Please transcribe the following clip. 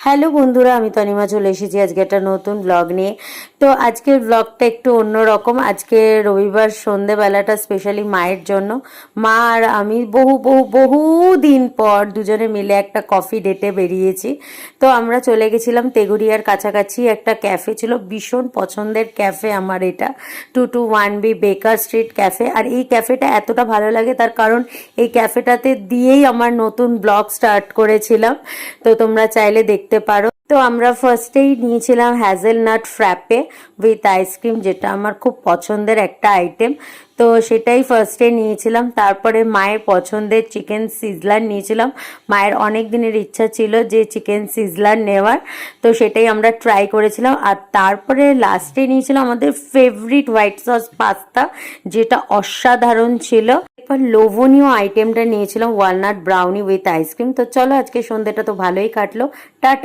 Hello বন্ধুরা, আমি তনিমা চলে এসেছি আজকে একটা নতুন ব্লগ নিয়ে। তো আজকের ব্লগটা একটু অন্যরকম। আজকে রবিবার সন্ধেবেলাটা স্পেশালি মায়ের জন্য। মা আর আমি বহু বহু বহু দিন পর দুজনে মিলে একটা কফি ডেটে বেরিয়েছি। তো আমরা চলে গেছিলাম তেঘুরিয়ার কাছাকাছি, একটা ক্যাফে ছিল, ভীষণ পছন্দের ক্যাফে আমার এটা, 221B বেকার স্ট্রিট ক্যাফে। আর এই ক্যাফেটা এতটা ভালো লাগে তার কারণ এই ক্যাফেটাতে দিয়েই আমার নতুন ব্লগ স্টার্ট করেছিলাম। তো তোমরা চাইলে দেখতে পারো। তো আমরা ফার্স্টেই নিয়েছিলাম হ্যাজেলনাট ফ্র্যাপে উইথ আইসক্রিম, যেটা আমার খুব পছন্দের একটা আইটেম। তো সেটাই ফার্স্টে নিয়েছিলাম। তারপরে মায়ের পছন্দের চিকেন সিজলার নিয়েছিলাম। মায়ের অনেক দিনের ইচ্ছা ছিল যে চিকেন সিজলার নেওয়ার, তো সেটাই আমরা ট্রাই করেছিলাম। আর তারপরে লাস্টে নিয়েছিলাম আমাদের ফেভারিট হোয়াইট সস পাস্তা, যেটা অসাধারণ ছিল। এরপর লোভনীয় আইটেমটা নিয়েছিলাম ওয়ালনাট ব্রাউনি উইথ আইসক্রিম। তো চলো, আজকে সন্ধ্যেটা তো ভালোই কাটলো। টাটা।